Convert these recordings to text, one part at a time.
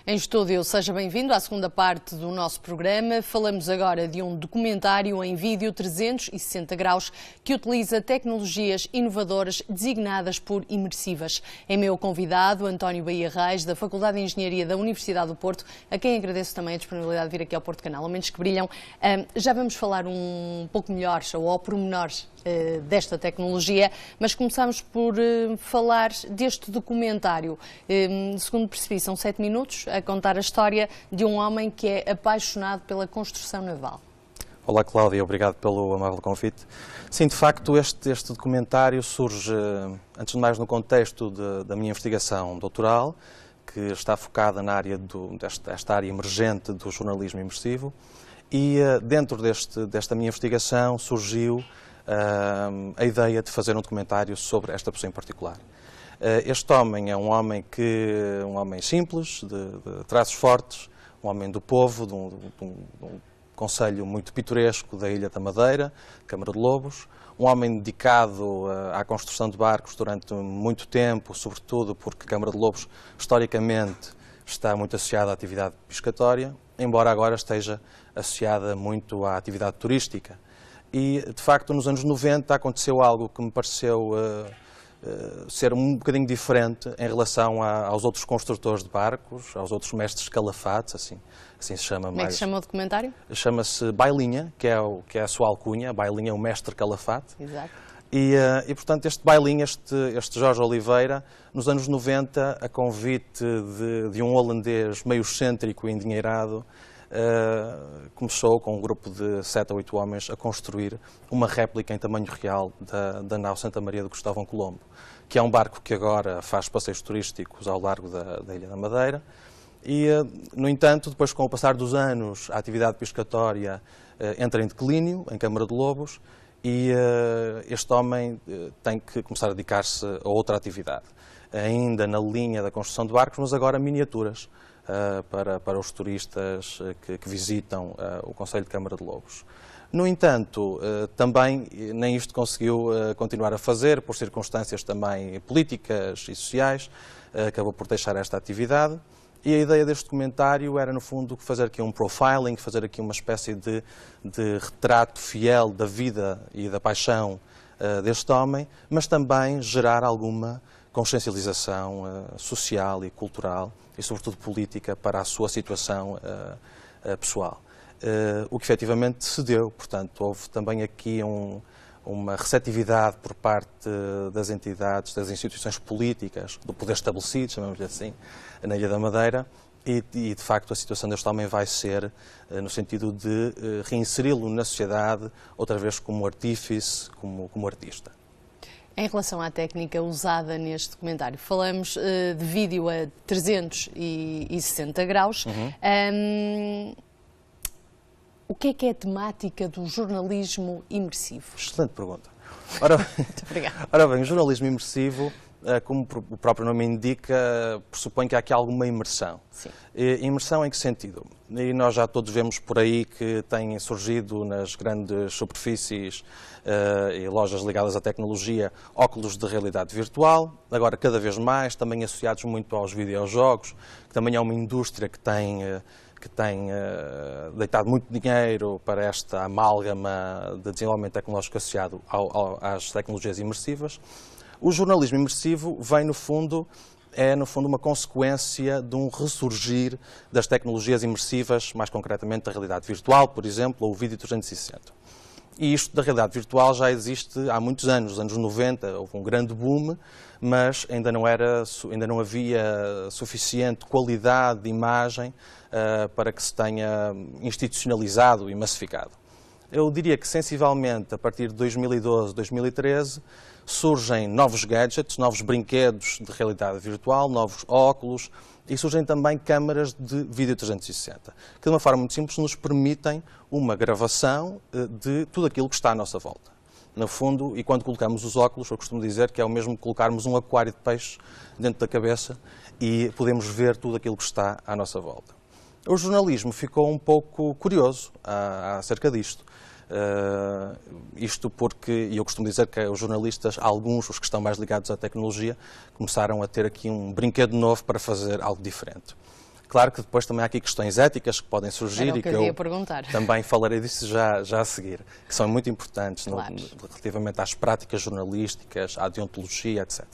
Em estúdio, seja bem-vindo à segunda parte do nosso programa. Falamos agora de um documentário em vídeo 360 graus que utiliza tecnologias inovadoras designadas por imersivas. É meu convidado, António Bahia Reis, da Faculdade de Engenharia da Universidade do Porto, a quem agradeço também a disponibilidade de vir aqui ao Porto Canal, ao Mentes que Brilham. Já vamos falar um pouco melhor, ou ao pormenor, desta tecnologia, mas começamos por falar deste documentário. Segundo percebi, são 7 minutos a contar a história de um homem que é apaixonado pela construção naval. Olá, Cláudia, obrigado pelo amável convite. Sim, de facto, este documentário surge, antes de mais, no contexto da minha investigação doutoral, que está focada na área desta área emergente do jornalismo imersivo, e dentro desta minha investigação surgiu a ideia de fazer um documentário sobre esta pessoa em particular. Este homem é um homem simples, de traços fortes, um homem do povo, de um concelho muito pitoresco da Ilha da Madeira, Câmara de Lobos, um homem dedicado à construção de barcos durante muito tempo, sobretudo porque Câmara de Lobos, historicamente, está muito associada à atividade pescatória, embora agora esteja associada muito à atividade turística. E, de facto, nos anos 90 aconteceu algo que me pareceu ser um bocadinho diferente em relação aos outros construtores de barcos, aos outros mestres calafates, assim se chama. Como é que se chama o documentário? Chama-se Bailinha, que é a sua alcunha. Bailinha é o mestre calafate. Exato. E, portanto, este Bailinha, este Jorge Oliveira, nos anos 90, a convite de um holandês meio excêntrico e endinheirado, começou com um grupo de 7 ou 8 homens a construir uma réplica em tamanho real da nau Santa Maria de Cristóvão Colombo, que é um barco que agora faz passeios turísticos ao largo da Ilha da Madeira. E, no entanto, depois, com o passar dos anos, a atividade pescatória entra em declínio em Câmara de Lobos e este homem tem que começar a dedicar-se a outra atividade, ainda na linha da construção de barcos, mas agora miniaturas, para os turistas que visitam o Concelho de Câmara de Lobos. No entanto, também nem isto conseguiu continuar a fazer, por circunstâncias também políticas e sociais, acabou por deixar esta atividade. E a ideia deste documentário era, no fundo, fazer aqui um profiling, fazer aqui uma espécie de retrato fiel da vida e da paixão deste homem, mas também gerar alguma consciencialização social e cultural e, sobretudo, política para a sua situação pessoal. O que efetivamente se deu, portanto, houve também aqui uma receptividade por parte das entidades, das instituições políticas, do poder estabelecido, chamamos-lhe assim, na Ilha da Madeira, e de facto a situação deste homem vai ser no sentido de reinseri-lo na sociedade, outra vez como artífice, como artista. Em relação à técnica usada neste documentário, falamos de vídeo a 360 graus. O que é a temática do jornalismo imersivo? Excelente pergunta. Ora bem, o jornalismo imersivo, como o próprio nome indica, pressupõe que há aqui alguma imersão. Sim. Imersão em que sentido? E nós já todos vemos por aí que têm surgido nas grandes superfícies e lojas ligadas à tecnologia óculos de realidade virtual, agora cada vez mais, também associados muito aos videojogos, que também é uma indústria que tem deitado muito dinheiro para esta amálgama de desenvolvimento tecnológico associado às tecnologias imersivas. O jornalismo imersivo vem, no fundo, uma consequência de um ressurgir das tecnologias imersivas, mais concretamente da realidade virtual, por exemplo, ou o vídeo 360. E isto da realidade virtual já existe há muitos anos, nos anos 90, houve um grande boom, mas ainda não havia suficiente qualidade de imagem para que se tenha institucionalizado e massificado. Eu diria que, sensivelmente, a partir de 2012, 2013, surgem novos gadgets, novos brinquedos de realidade virtual, novos óculos, e surgem também câmaras de vídeo 360, que de uma forma muito simples nos permitem uma gravação de tudo aquilo que está à nossa volta. No fundo, e quando colocamos os óculos, eu costumo dizer que é o mesmo que colocarmos um aquário de peixe dentro da cabeça e podemos ver tudo aquilo que está à nossa volta. O jornalismo ficou um pouco curioso acerca disto. Isto porque, e eu costumo dizer que os jornalistas, alguns, os que estão mais ligados à tecnologia, começaram a ter aqui um brinquedo novo para fazer algo diferente. Claro que depois também há aqui questões éticas que podem surgir e que eu também falarei disso já a seguir, que são muito importantes relativamente às práticas jornalísticas, à deontologia, etc.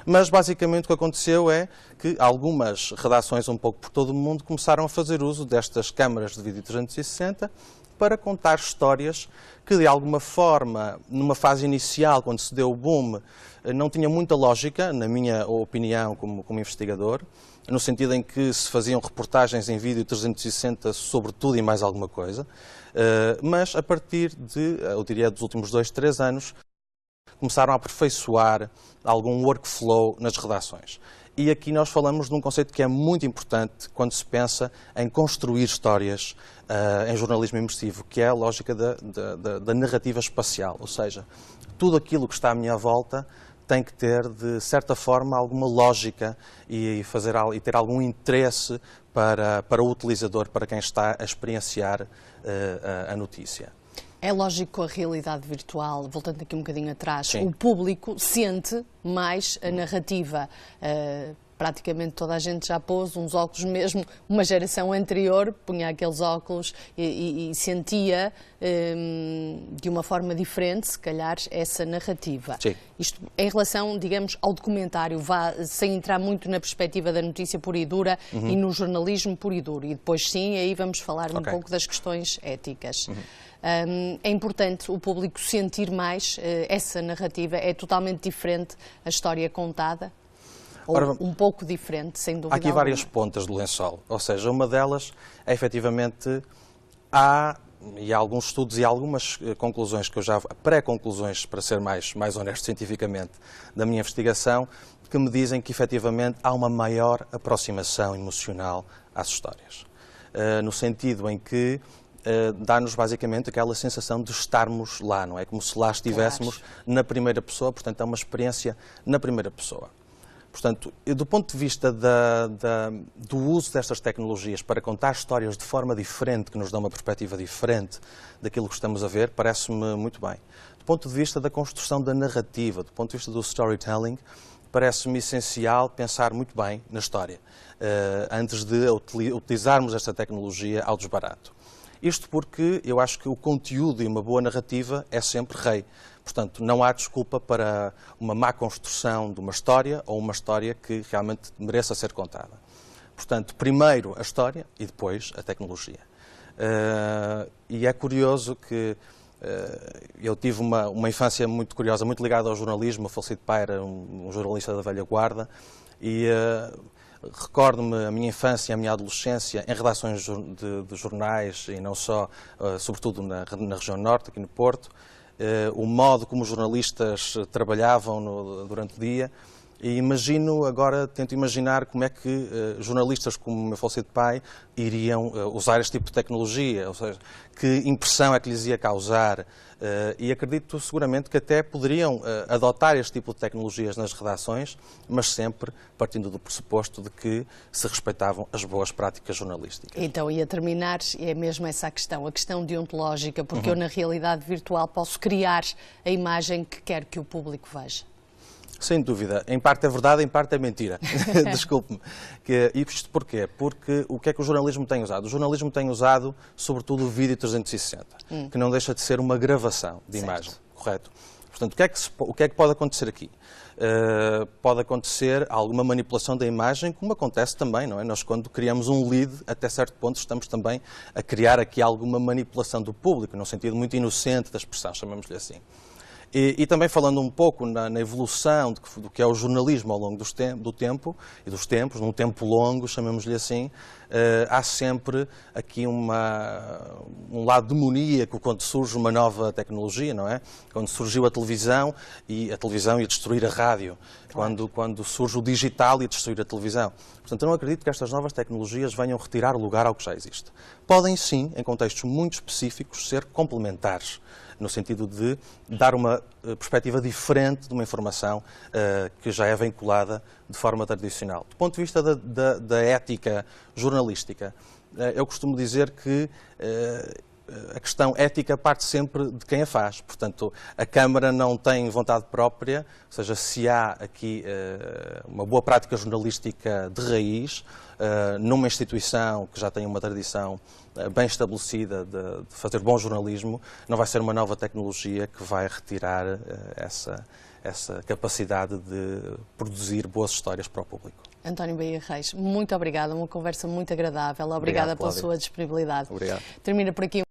Mas, basicamente, o que aconteceu é que algumas redações um pouco por todo o mundo começaram a fazer uso destas câmaras de vídeo 360 para contar histórias que, de alguma forma, numa fase inicial, quando se deu o boom, não tinha muita lógica, na minha opinião, como investigador, no sentido em que se faziam reportagens em vídeo 360 sobre tudo e mais alguma coisa, mas a partir eu diria, dos últimos 2, 3 anos, começaram a aperfeiçoar algum workflow nas redações. E aqui nós falamos de um conceito que é muito importante quando se pensa em construir histórias em jornalismo imersivo, que é a lógica da narrativa espacial, ou seja, tudo aquilo que está à minha volta tem que ter, de certa forma, alguma lógica e ter algum interesse para o utilizador, para quem está a experienciar a notícia. É lógico que a realidade virtual, voltando aqui um bocadinho atrás, sim, o público sente mais a narrativa. Praticamente toda a gente já pôs uns óculos, mesmo uma geração anterior punha aqueles óculos e sentia de uma forma diferente, se calhar, essa narrativa. Sim. Isto em relação, digamos, ao documentário, sem entrar muito na perspectiva da notícia pura e dura e no jornalismo puro e duro. E depois sim, aí vamos falar um pouco das questões éticas. É importante o público sentir mais essa narrativa, é totalmente diferente a história contada? Ou um pouco diferente, sem dúvida. Há aqui várias pontas do lençol, ou seja, uma delas é efetivamente há alguns estudos e algumas conclusões que eu já, pré-conclusões, para ser mais honesto cientificamente, da minha investigação, que me dizem que efetivamente há uma maior aproximação emocional às histórias. No sentido em que dá-nos basicamente aquela sensação de estarmos lá, não é? Como se lá estivéssemos na primeira pessoa, portanto é uma experiência na primeira pessoa. Portanto, do ponto de vista do uso destas tecnologias para contar histórias de forma diferente, que nos dão uma perspectiva diferente daquilo que estamos a ver, parece-me muito bem. Do ponto de vista da construção da narrativa, do ponto de vista do storytelling, parece-me essencial pensar muito bem na história, antes de utilizarmos esta tecnologia ao desbarato. Isto porque eu acho que o conteúdo e uma boa narrativa é sempre rei. Portanto, não há desculpa para uma má construção de uma história ou uma história que realmente mereça ser contada. Portanto, primeiro a história e depois a tecnologia. E é curioso que eu tive uma infância muito curiosa, muito ligada ao jornalismo. O falecido pai era um jornalista da velha guarda e recordo-me a minha infância e a minha adolescência em redações de jornais e não só, sobretudo na região norte, aqui no Porto, o modo como os jornalistas trabalhavam durante o dia. E tento imaginar como é que jornalistas como o meu falecido pai iriam usar este tipo de tecnologia, ou seja, que impressão é que lhes ia causar. E acredito seguramente que até poderiam adotar este tipo de tecnologias nas redações, mas sempre partindo do pressuposto de que se respeitavam as boas práticas jornalísticas. Então, e a terminar, é mesmo essa a questão deontológica, porque eu na realidade virtual posso criar a imagem que quero que o público veja. Sem dúvida. Em parte é verdade, em parte é mentira. Desculpe-me. E isto porquê? Porque o que é que o jornalismo tem usado? O jornalismo tem usado, sobretudo, o vídeo 360, que não deixa de ser uma gravação de imagem, correto? Portanto, o que é que pode acontecer aqui? Pode acontecer alguma manipulação da imagem, como acontece também, não é? Nós, quando criamos um lead, até certo ponto, estamos também a criar aqui alguma manipulação do público, num sentido muito inocente da expressão, chamamos-lhe assim. E também falando um pouco na evolução do que é o jornalismo ao longo do tempo e dos tempos, num tempo longo, chamemos-lhe assim, há sempre aqui um lado demoníaco quando surge uma nova tecnologia, não é? Quando surgiu a televisão ia destruir a rádio. Quando surge o digital ia destruir a televisão. Portanto, eu não acredito que estas novas tecnologias venham retirar lugar ao que já existe. Podem sim, em contextos muito específicos, ser complementares, no sentido de dar uma perspectiva diferente de uma informação que já é vinculada de forma tradicional. Do ponto de vista da ética jornalística, eu costumo dizer que a questão ética parte sempre de quem a faz. Portanto, a Câmara não tem vontade própria, ou seja, se há aqui uma boa prática jornalística de raiz, numa instituição que já tem uma tradição bem estabelecida de fazer bom jornalismo, não vai ser uma nova tecnologia que vai retirar essa capacidade de produzir boas histórias para o público. António Bahia Reis, muito obrigada, uma conversa muito agradável. Obrigada pela sua disponibilidade. Obrigado. Termina por aqui